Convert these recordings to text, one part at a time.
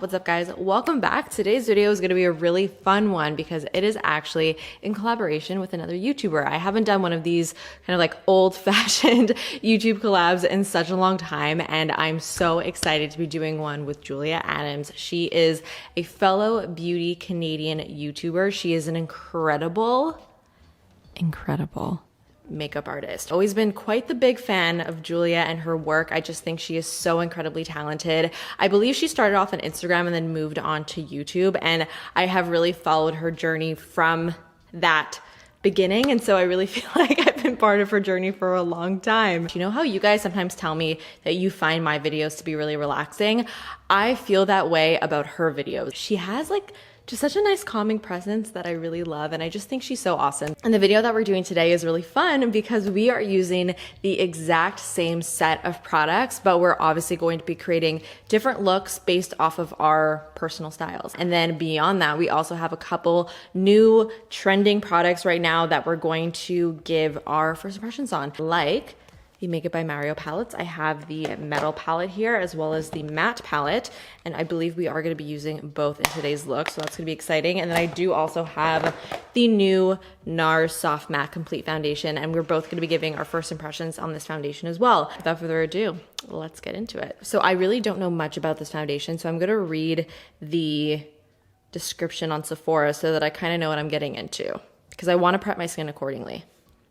What's up guys, welcome back. Today's video is going to be a really fun one because it is actually in collaboration with another YouTuber. I haven't done one of these kind of like old-fashioned YouTube collabs in such a long time, and I'm so excited to be doing one with Julia Adams. She is a fellow beauty Canadian YouTuber. She is an incredible makeup artist. Always been quite the big fan of Julia and her work. I just think she is so incredibly talented. I believe she started off on Instagram and then moved on to YouTube, and I have really followed her journey from that beginning, and so I really feel like I've been part of her journey for a long time. You know how you guys sometimes tell me that you find my videos to be really relaxing? I feel that way about her videos. She has like just such a nice calming presence that I really love, and I just think she's so awesome. And the video that we're doing today is really fun because we are using the exact same set of products, but we're obviously going to be creating different looks based off of our personal styles. And then beyond that, we also have a couple new trending products right now that we're going to give our first impressions on, like the Make It by Mario palettes. I have the metal palette here as well as the matte palette, and I believe we are going to be using both in today's look, so that's going to be exciting. And then I do also have the new NARS Soft Matte Complete Foundation, and we're both going to be giving our first impressions on this foundation as well. Without further ado, let's get into it. So I really don't know much about this foundation, so I'm going to read the description on Sephora so that I kind of know what I'm getting into, because I want to prep my skin accordingly.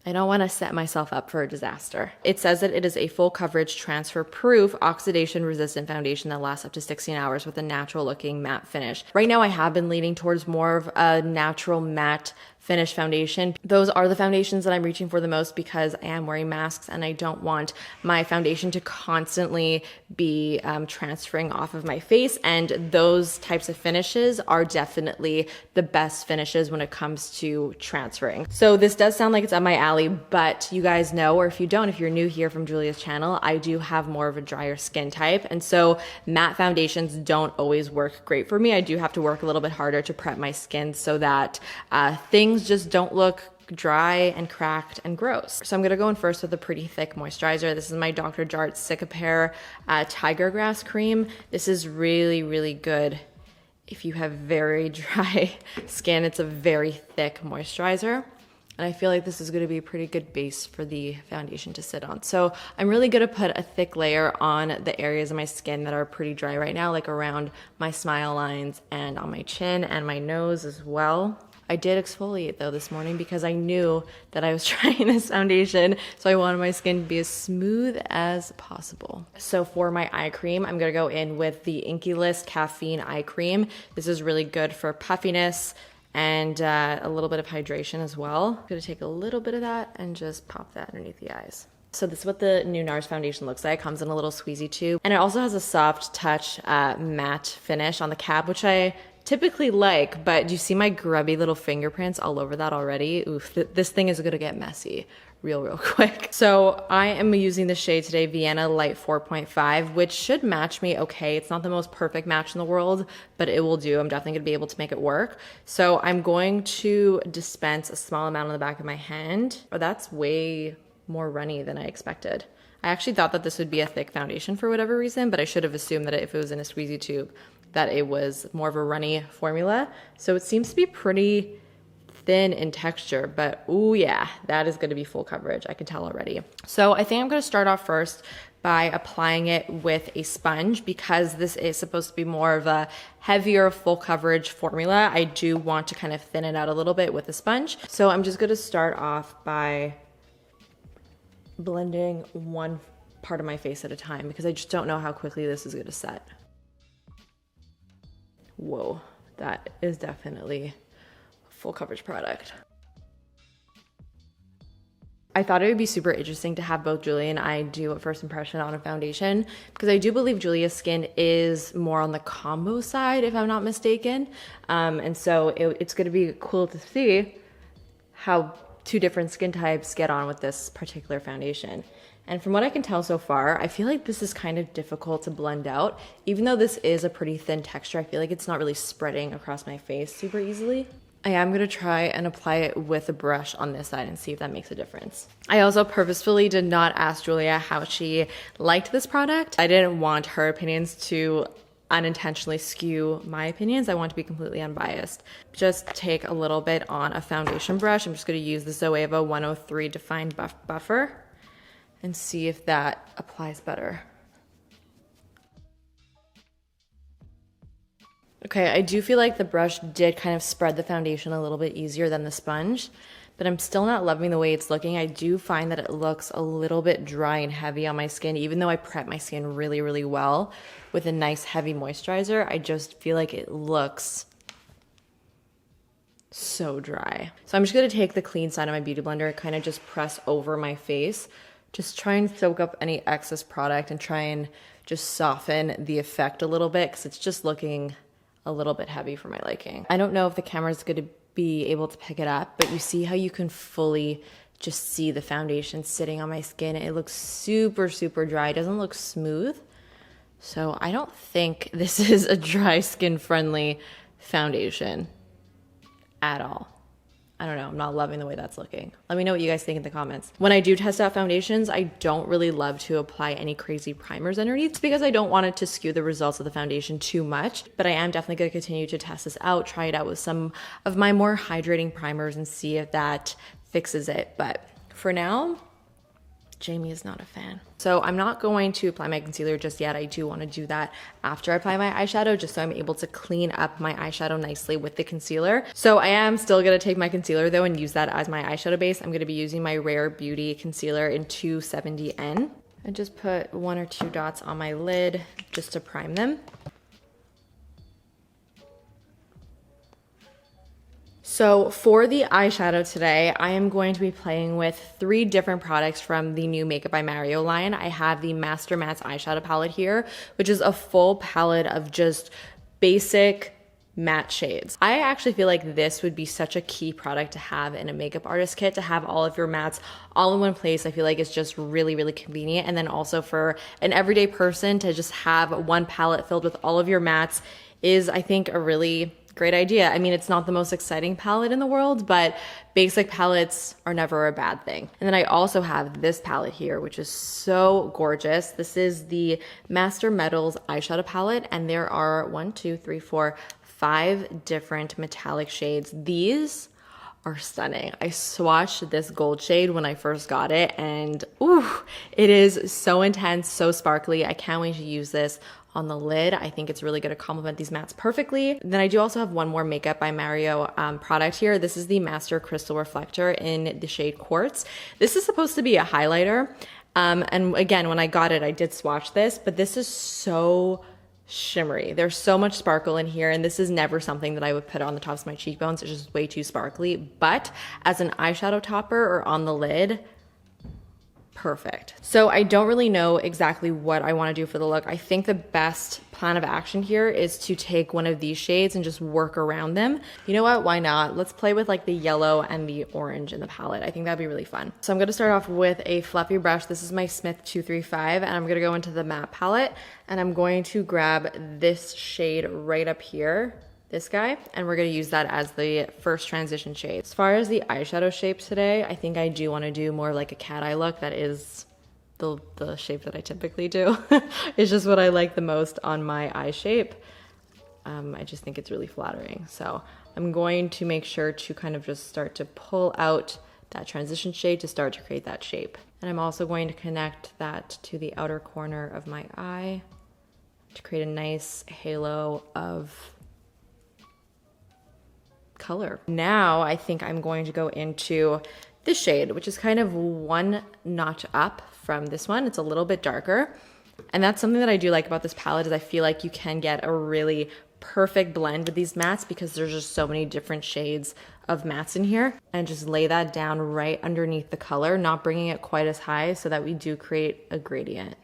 I don't want to set myself up for a disaster. It says that it is a full coverage, transfer proof, oxidation resistant foundation that lasts up to 16 hours with a natural looking matte finish. Right now I have been leaning towards more of a natural matte finish foundation. Those are the foundations that I'm reaching for the most because I am wearing masks and I don't want my foundation to constantly be transferring off of my face, and those types of finishes are definitely the best finishes when it comes to transferring. So this does sound like it's up my alley, but you guys know, or if you don't, if you're new here from Julia's channel, I do have more of a drier skin type, and so matte foundations don't always work great for me. I do have to work a little bit harder to prep my skin so that things just don't look dry and cracked and gross. So I'm gonna go in first with a pretty thick moisturizer. This is my Dr. Jart Cicapair Tiger Grass Cream. This is really, really good if you have very dry skin. It's a very thick moisturizer, and I feel like this is gonna be a pretty good base for the foundation to sit on. So I'm really gonna put a thick layer on the areas of my skin that are pretty dry right now, like around my smile lines and on my chin and my nose as well. I did exfoliate though this morning because I knew that I was trying this foundation, so I wanted my skin to be as smooth as possible. So for my eye cream, I'm gonna go in with the theinkeylist Caffeine Eye Cream. This is really good for puffiness and a little bit of hydration as well. I'm gonna take a little bit of that and just pop that underneath the eyes. So this is what the new NARS foundation looks like. It comes in a little squeezy tube, and it also has a soft touch matte finish on the cap, which I typically like, but do you see my grubby little fingerprints all over that already? Oof, this thing is gonna get messy real quick. So I am using the shade today, Vienna Light 4.5, which should match me okay. It's not the most perfect match in the world, but it will do. I'm definitely gonna be able to make it work. So I'm going to dispense a small amount on the back of my hand. Oh, that's way more runny than I expected. I actually thought that this would be a thick foundation for whatever reason, but I should have assumed that if it was in a squeezy tube, that it was more of a runny formula. So it seems to be pretty thin in texture, but ooh yeah, that is gonna be full coverage. I can tell already. So I think I'm gonna start off first by applying it with a sponge because this is supposed to be more of a heavier full coverage formula. I do want to kind of thin it out a little bit with a sponge. So I'm just gonna start off by blending one part of my face at a time because I just don't know how quickly this is gonna set. Whoa, that is definitely a full coverage product. I thought it would be super interesting to have both Julia and I do a first impression on a foundation because I do believe Julia's skin is more on the combo side, if I'm not mistaken. And so it's gonna be cool to see how two different skin types get on with this particular foundation. And from what I can tell so far, I feel like this is kind of difficult to blend out. Even though this is a pretty thin texture, I feel like it's not really spreading across my face super easily. I am gonna try and apply it with a brush on this side and see if that makes a difference. I also purposefully did not ask Julia how she liked this product. I didn't want her opinions to unintentionally skew my opinions. I want to be completely unbiased. Just take a little bit on a foundation brush. I'm just going to use the Zoeva 103 Defined Buffer and see if that applies better. Okay, I do feel like the brush did kind of spread the foundation a little bit easier than the sponge, but I'm still not loving the way it's looking. I do find that it looks a little bit dry and heavy on my skin, even though I prep my skin really, really well with a nice heavy moisturizer. I just feel like it looks so dry. So I'm just gonna take the clean side of my beauty blender, kind of just press over my face, just try and soak up any excess product and try and just soften the effect a little bit, because it's just looking a little bit heavy for my liking. I don't know if the camera is going to be able to pick it up, but you see how you can fully just see the foundation sitting on my skin. It looks super, super dry. It doesn't look smooth. So I don't think this is a dry skin friendly foundation at all. I don't know, I'm not loving the way that's looking. Let me know what you guys think in the comments. When I do test out foundations, I don't really love to apply any crazy primers underneath because I don't want it to skew the results of the foundation too much. But I am definitely gonna continue to test this out, try it out with some of my more hydrating primers and see if that fixes it. But for now, Jamie is not a fan. So I'm not going to apply my concealer just yet. I do want to do that after I apply my eyeshadow, just so I'm able to clean up my eyeshadow nicely with the concealer. So I am still going to take my concealer though and use that as my eyeshadow base. I'm going to be using my Rare Beauty concealer in 270N. I just put 1 or 2 dots on my lid just to prime them. So for the eyeshadow today, I am going to be playing with 3 different products from the new Makeup by Mario line. I have the Master Mattes eyeshadow palette here, which is a full palette of just basic matte shades. I actually feel like this would be such a key product to have in a makeup artist kit, to have all of your mattes all in one place. I feel like it's just really, really convenient. And then also for an everyday person to just have one palette filled with all of your mattes is, I think, a really great idea. I mean, it's not the most exciting palette in the world, but basic palettes are never a bad thing. And then I also have this palette here, which is so gorgeous. This is the Master Metals eyeshadow palette, and there are 1, 2, 3, 4, 5 different metallic shades. These are stunning. I swatched this gold shade when I first got it, and ooh, it is so intense, so sparkly. I can't wait to use this on the lid. I think it's really going to complement these mattes perfectly. Then I do also have one more Makeup by Mario product here. This is the Master Crystal Reflector in the shade Quartz. This is supposed to be a highlighter. And again, when I got it, I did swatch this, but this is so shimmery. There's so much sparkle in here, and this is never something that I would put on the tops of my cheekbones. It's just way too sparkly. But as an eyeshadow topper or on the lid, perfect. So I don't really know exactly what I want to do for the look. I think the best plan of action here is to take one of these shades and just work around them. You know what? Why not? Let's play with like the yellow and the orange in the palette. I think that'd be really fun. So I'm going to start off with a fluffy brush. This is my Smith 235, and I'm going to go into the matte palette, and I'm going to grab this shade right up here, this guy, and we're going to use that as the first transition shade. As far as the eyeshadow shapes today, I think I do want to do more like a cat eye look. That is the shape that I typically do. It's just what I like the most on my eye shape. I just think it's really flattering. So I'm going to make sure to kind of just start to pull out that transition shade to start to create that shape. And I'm also going to connect that to the outer corner of my eye to create a nice halo of color. Now I think I'm going to go into this shade, which is kind of one notch up from this one. It's a little bit darker. And that's something that I do like about this palette, is I feel like you can get a really perfect blend with these mattes because there's just so many different shades of mattes in here. And just lay that down right underneath the color, not bringing it quite as high so that we do create a gradient.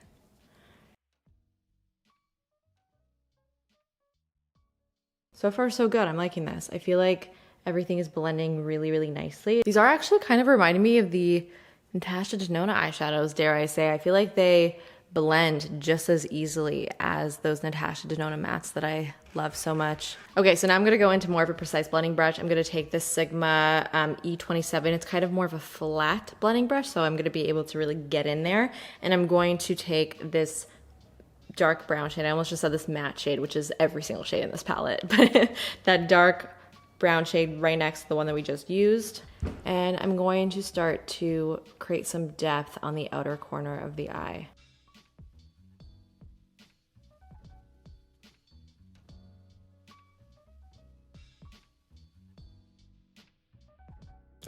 So far, so good. I'm liking this. I feel like everything is blending really, really nicely. These are actually kind of reminding me of the Natasha Denona eyeshadows, dare I say. I feel like they blend just as easily as those Natasha Denona mattes that I love so much. Okay, so now I'm going to go into more of a precise blending brush. I'm going to take this Sigma E27. It's kind of more of a flat blending brush, so I'm going to be able to really get in there. And I'm going to take this dark brown shade. I almost just said this matte shade, which is every single shade in this palette, but that dark brown shade right next to the one that we just used. And I'm going to start to create some depth on the outer corner of the eye.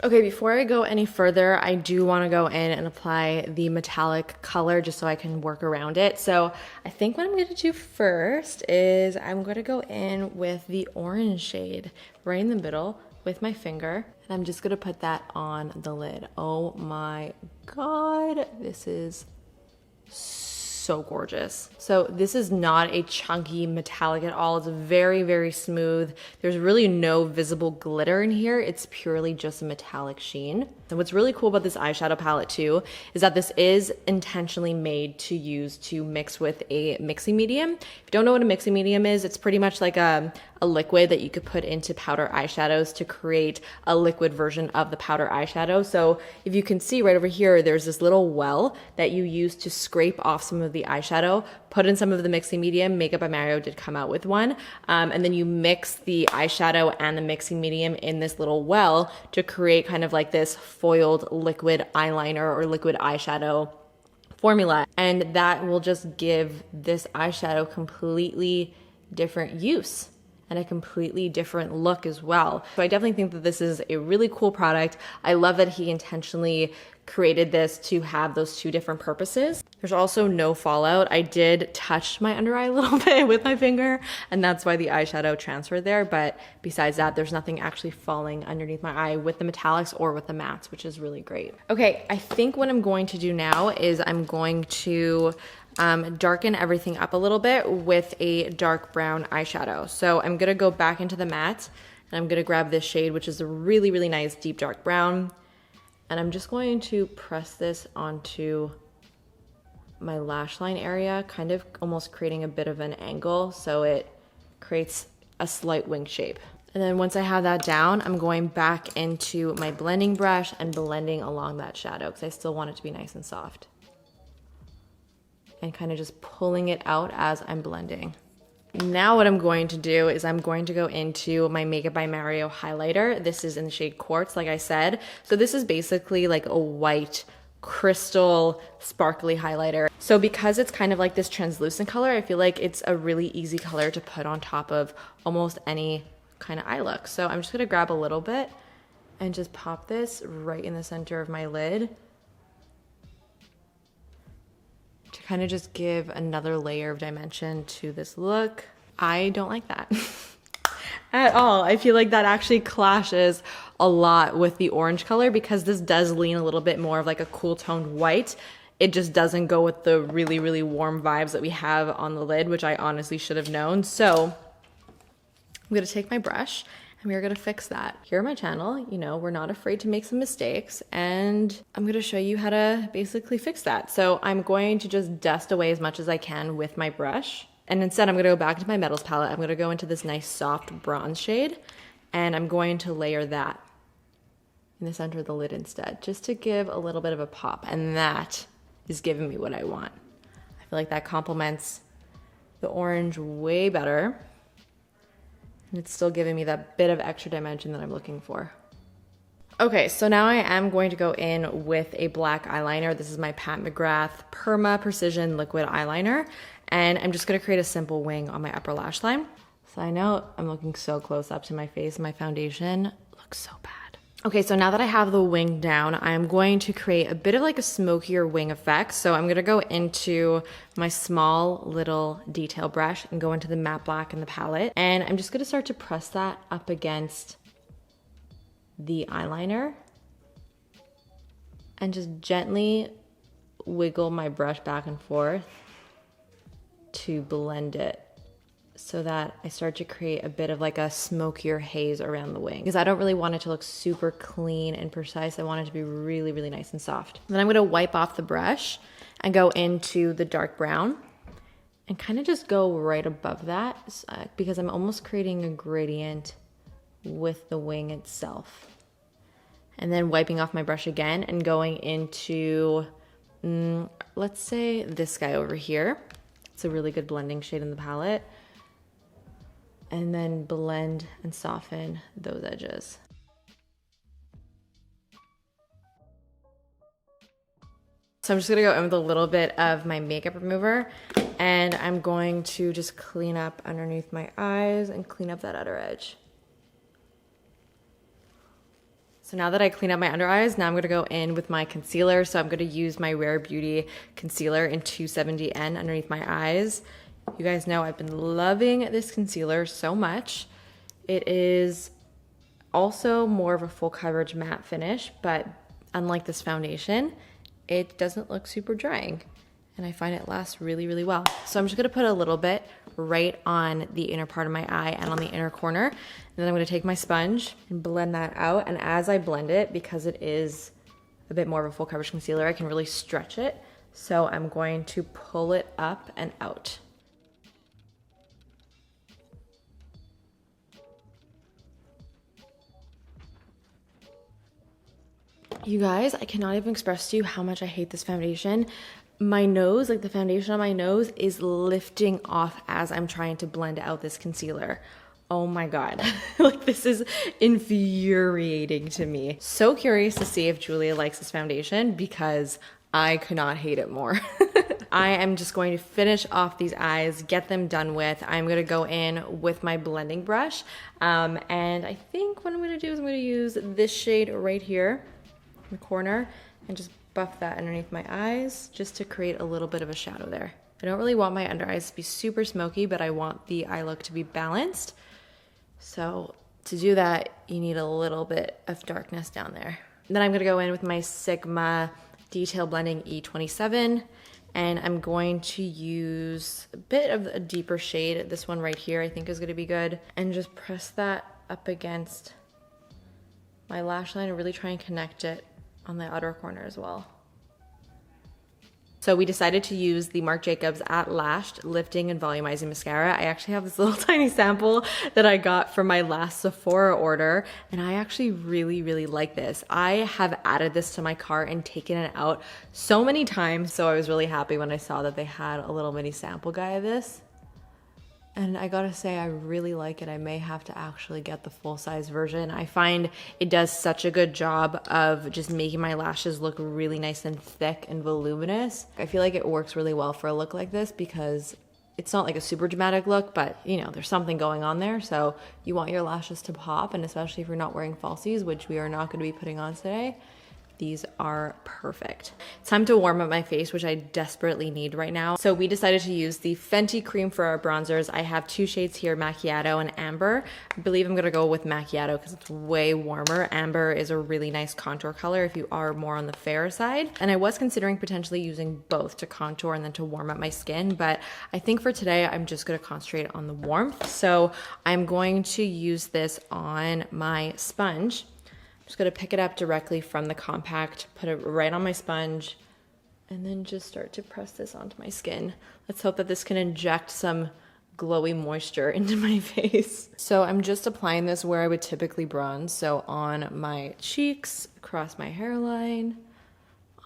Okay, before I go any further, I do want to go in and apply the metallic color just so I can work around it. So I think what I'm going to do first is I'm going to go in with the orange shade right in the middle with my finger. And I'm just going to put that on the lid. Oh my God, this is so gorgeous. So this is not a chunky metallic at all. It's very, very smooth. There's really no visible glitter in here. It's purely just a metallic sheen. And what's really cool about this eyeshadow palette too is that this is intentionally made to use to mix with a mixing medium. If you don't know what a mixing medium is, it's pretty much like a liquid that you could put into powder eyeshadows to create a liquid version of the powder eyeshadow. So if you can see right over here, there's this little well that you use to scrape off some of the eyeshadow, put in some of the mixing medium. Makeup by Mario did come out with one. And then you mix the eyeshadow and the mixing medium in this little well to create kind of like this foiled liquid eyeliner or liquid eyeshadow formula. And that will just give this eyeshadow completely different use and a completely different look as well. So I definitely think that this is a really cool product. I love that he intentionally created this to have those two different purposes. There's also no fallout. I did touch my under eye a little bit with my finger, and that's why the eyeshadow transferred there. But besides that, there's nothing actually falling underneath my eye with the metallics or with the mattes, which is really great. Okay, I think what I'm going to do now is I'm going to darken everything up a little bit with a dark brown eyeshadow. So I'm gonna go back into the matte and I'm gonna grab this shade, which is a really, really nice deep dark brown. And I'm just going to press this onto my lash line area, kind of almost creating a bit of an angle so it creates a slight wing shape. And then once I have that down, I'm going back into my blending brush and blending along that shadow because I still want it to be nice and soft. And kind of just pulling it out as I'm blending. Now what I'm going to do is I'm going to go into my Makeup by Mario highlighter. This is in the shade Quartz, like I said. So this is basically like a white crystal sparkly highlighter. So because it's kind of like this translucent color, I feel like it's a really easy color to put on top of almost any kind of eye look. So I'm just gonna grab a little bit and just pop this right in the center of my lid, to kind of just give another layer of dimension to this look. I don't like that at all. I feel like that actually clashes a lot with the orange color because this does lean a little bit more of like a cool toned white. It just doesn't go with the really, really warm vibes that we have on the lid, which I honestly should have known. So I'm gonna take my brush and we're gonna fix that. Here on my channel, you know, we're not afraid to make some mistakes, and I'm gonna show you how to basically fix that. So I'm going to just dust away as much as I can with my brush. And instead I'm gonna go back into my metals palette. I'm gonna go into this nice soft bronze shade, and I'm going to layer that in the center of the lid instead, just to give a little bit of a pop. And that is giving me what I want. I feel like that complements the orange way better. And it's still giving me that bit of extra dimension that I'm looking for. Okay, so now I am going to go in with a black eyeliner. This is my Pat McGrath Perma Precision Liquid Eyeliner. And I'm just gonna create a simple wing on my upper lash line. So I know I'm looking so close up to my face. My foundation looks so bad. Okay, so now that I have the wing down, I'm going to create a bit of like a smokier wing effect. So I'm gonna go into my small little detail brush and go into the matte black in the palette. And I'm just gonna start to press that up against the eyeliner and just gently wiggle my brush back and forth to blend it, so that I start to create a bit of like a smokier haze around the wing. Because I don't really want it to look super clean and precise. I want it to be really, really nice and soft. Then I'm gonna wipe off the brush and go into the dark brown and kind of just go right above that because I'm almost creating a gradient with the wing itself. And then wiping off my brush again and going into, let's say this guy over here. It's a really good blending shade in the palette. And then blend and soften those edges. So I'm just gonna go in with a little bit of my makeup remover, and I'm going to just clean up underneath my eyes and clean up that outer edge. So now that I clean up my under eyes, now I'm gonna go in with my concealer. So I'm gonna use my Rare Beauty concealer in 270N underneath my eyes. You guys know I've been loving this concealer so much. It is also more of a full coverage matte finish, but unlike this foundation, it doesn't look super drying, and I find it lasts really, really well. So I'm just gonna put a little bit right on the inner part of my eye and on the inner corner, and then I'm gonna take my sponge and blend that out. And as I blend it, because it is a bit more of a full coverage concealer, I can really stretch it. So I'm going to pull it up and out. You guys, I cannot even express to you how much I hate this foundation. My nose, like the foundation on my nose, is lifting off as I'm trying to blend out this concealer. Oh my God, like this is infuriating to me. So curious to see if Julia likes this foundation because I could not hate it more. I am just going to finish off these eyes, get them done with. I'm gonna go in with my blending brush. And I think what I'm gonna do is I'm gonna use this shade right here in the corner and just buff that underneath my eyes just to create a little bit of a shadow there. I don't really want my under eyes to be super smoky, but I want the eye look to be balanced. So to do that, you need a little bit of darkness down there. Then I'm gonna go in with my Sigma Detail Blending E27, and I'm going to use a bit of a deeper shade. This one right here I think is gonna be good. And just press that up against my lash line and really try and connect it on the outer corner as well. So we decided to use the Marc Jacobs At Lashed Lifting and Volumizing Mascara. I actually have this little tiny sample that I got from my last Sephora order, and I actually really, really like this. I have added this to my cart and taken it out so many times, so I was really happy when I saw that they had a little mini sample guy of this. And I gotta say, I really like it. I may have to actually get the full-size version. I find it does such a good job of just making my lashes look really nice and thick and voluminous. I feel like it works really well for a look like this because it's not like a super dramatic look, but you know, there's something going on there. So you want your lashes to pop, and especially if you're not wearing falsies, which we are not gonna be putting on today, these are perfect. It's time to warm up my face, which I desperately need right now. So we decided to use the Fenty cream for our bronzers. I have two shades here, Macchiato and Amber. I believe I'm gonna go with Macchiato because it's way warmer. Amber is a really nice contour color if you are more on the fair side. And I was considering potentially using both to contour and then to warm up my skin, but I think for today, I'm just gonna concentrate on the warmth. So I'm going to use this on my sponge. Just gonna pick it up directly from the compact, put it right on my sponge, and then just start to press this onto my skin. Let's hope that this can inject some glowy moisture into my face. So I'm just applying this where I would typically bronze. So on my cheeks, across my hairline,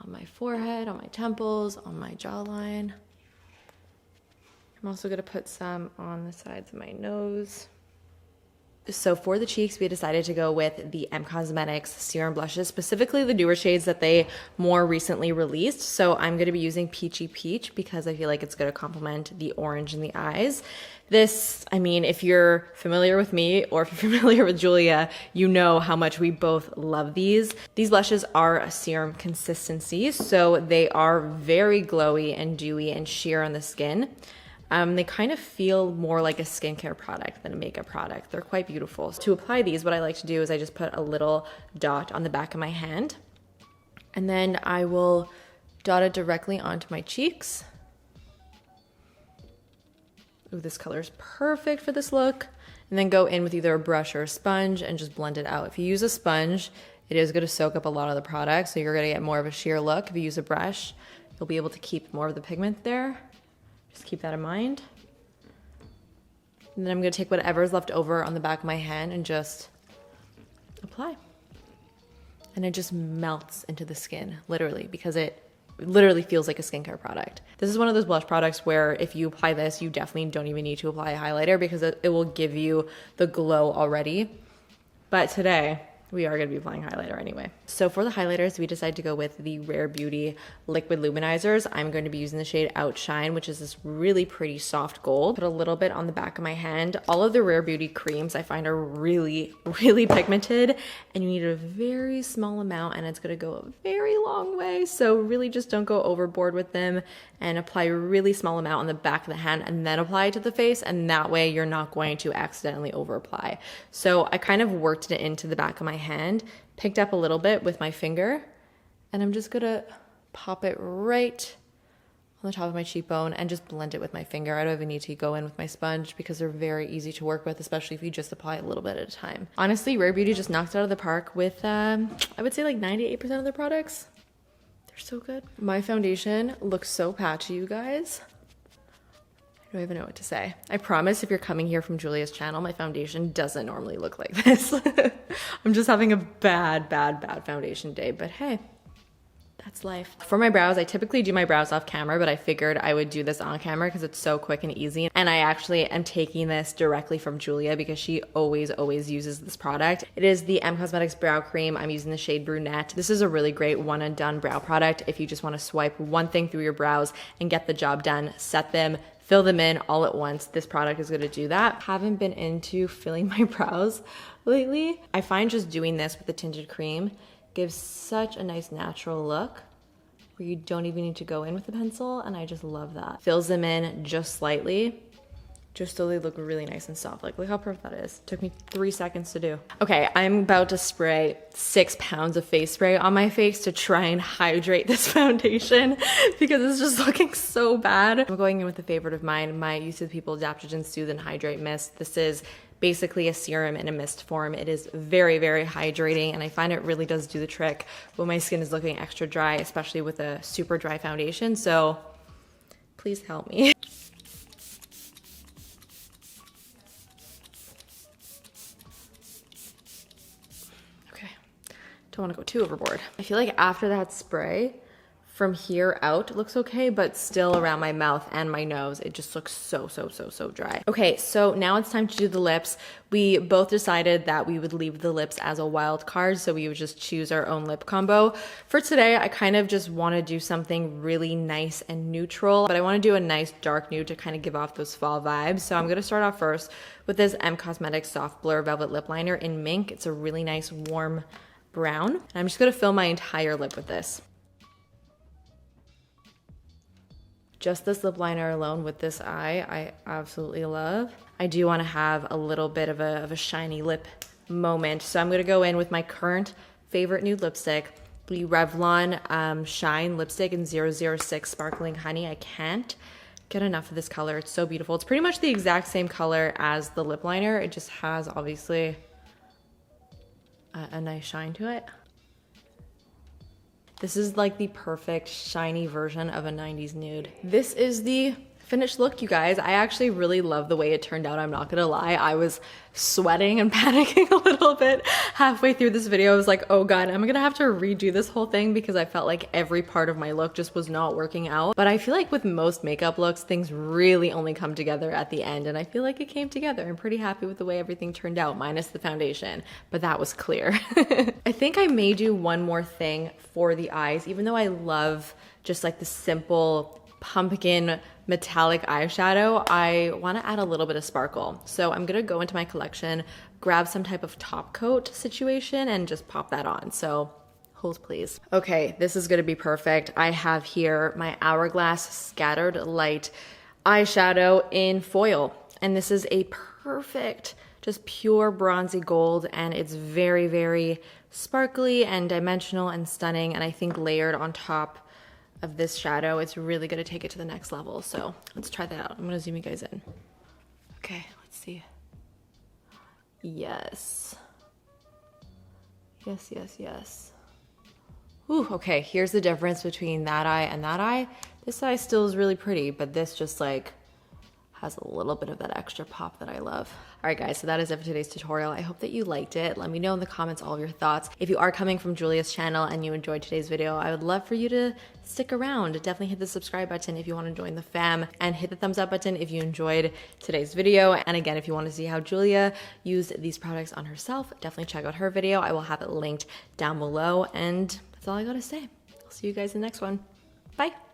on my forehead, on my temples, on my jawline. I'm also gonna put some on the sides of my nose. So for the cheeks, we decided to go with the M Cosmetics serum blushes, specifically the newer shades that they more recently released. So I'm going to be using Peachy Peach because I feel like it's going to complement the orange in the eyes. This, I mean, if you're familiar with me or if you're familiar with Julia, you know how much we both love these. These blushes are a serum consistency, so they are very glowy and dewy and sheer on the skin. They kind of feel more like a skincare product than a makeup product. They're quite beautiful. So to apply these, what I like to do is I just put a little dot on the back of my hand, and then I will dot it directly onto my cheeks. Ooh, this color is perfect for this look. And then go in with either a brush or a sponge and just blend it out. If you use a sponge, it is going to soak up a lot of the product, so you're going to get more of a sheer look. If you use a brush, you'll be able to keep more of the pigment there. Just keep that in mind. And then I'm gonna take whatever's left over on the back of my hand and just apply. And it just melts into the skin, literally, because it literally feels like a skincare product. This is one of those blush products where if you apply this, you definitely don't even need to apply a highlighter because it will give you the glow already. But today, we are going to be applying highlighter anyway. So for the highlighters, we decided to go with the Rare Beauty Liquid Luminizers. I'm going to be using the shade Outshine, which is this really pretty soft gold. Put a little bit on the back of my hand. All of the Rare Beauty creams I find are really, really pigmented, and you need a very small amount, and it's going to go a very long way. So really just don't go overboard with them, and apply a really small amount on the back of the hand and then apply it to the face, and that way you're not going to accidentally over apply. So I kind of worked it into the back of my hand, picked up a little bit with my finger, and I'm just gonna pop it right on the top of my cheekbone and just blend it with my finger. I don't even need to go in with my sponge because they're very easy to work with, especially if you just apply a little bit at a time. Honestly, Rare Beauty just knocks it out of the park with, I would say like 98% of their products. They're so good. My foundation looks so patchy, you guys. I don't even know what to say. I promise if you're coming here from Julia's channel, my foundation doesn't normally look like this. I'm just having a bad foundation day, but hey, that's life. For my brows, I typically do my brows off camera, but I figured I would do this on camera because it's so quick and easy. And I actually am taking this directly from Julia because she always uses this product. It is the M Cosmetics Brow Cream. I'm using the shade Brunette. This is a really great one and done brow product. If you just want to swipe one thing through your brows and get the job done, set them, fill them in all at once, this product is going to do that. Haven't been into filling my brows lately. I find just doing this with the tinted cream gives such a nice natural look where you don't even need to go in with the pencil, and I just love that. Fills them in just slightly, just so they look really nice and soft. Like, look how perfect that is. Took me 3 seconds to do. Okay, I'm about to spray 6 pounds of face spray on my face to try and hydrate this foundation because it's just looking so bad. I'm going in with a favorite of mine, my Youth to the People Adaptogen Soothe and Hydrate Mist. This is basically a serum in a mist form. It is very hydrating, and I find it really does do the trick when my skin is looking extra dry, especially with a super dry foundation. So please help me. Okay, don't want to go too overboard. I feel like after that spray, from here out it looks okay, but still around my mouth and my nose it just looks so dry. Okay, so now it's time to do the lips. We both decided that we would leave the lips as a wild card, so we would just choose our own lip combo. For today, I kind of just want to do something really nice and neutral, but I want to do a nice dark nude to kind of give off those fall vibes. So I'm going to start off first with this M Cosmetics Soft Blur Velvet Lip Liner in Mink. It's a really nice warm brown, and I'm just going to fill my entire lip with this. Just this lip liner alone with this eye, I absolutely love. I do want to have a little bit of a shiny lip moment, so I'm going to go in with my current favorite nude lipstick, the Revlon Shine Lipstick in 006 Sparkling Honey. I can't get enough of this color. It's so beautiful. It's pretty much the exact same color as the lip liner. It just has, obviously, a nice shine to it. This is like the perfect shiny version of a 90s nude. This is the finished look, you guys. I actually really love the way it turned out. I'm not gonna lie. I was sweating and panicking a little bit halfway through this video. I was like, oh God, I'm gonna have to redo this whole thing because I felt like every part of my look just was not working out. But I feel like with most makeup looks, things really only come together at the end, and I feel like it came together. I'm pretty happy with the way everything turned out, minus the foundation, but that was clear. I think I may do one more thing for the eyes, even though I love just like the simple pumpkin metallic eyeshadow, I want to add a little bit of sparkle. So I'm gonna go into my collection, grab some type of top coat situation, and just pop that on. So hold please. Okay, this is gonna be perfect. I have here my Hourglass Scattered Light eyeshadow in foil, and this is a perfect, just pure bronzy gold, and it's very sparkly and dimensional and stunning, and I think layered on top of this shadow, it's really gonna take it to the next level. So let's try that out. I'm gonna zoom you guys in. Okay, let's see. Yes. Ooh, okay, here's the difference between that eye and that eye. This eye still is really pretty, but this just like has a little bit of that extra pop that I love. All right, guys, so that is it for today's tutorial. I hope that you liked it. Let me know in the comments all of your thoughts. If you are coming from Julia's channel and you enjoyed today's video, I would love for you to stick around. Definitely hit the subscribe button if you want to join the fam, and hit the thumbs up button if you enjoyed today's video. And again, if you want to see how Julia used these products on herself, definitely check out her video. I will have it linked down below. And that's all I gotta say. I'll see you guys in the next one. Bye.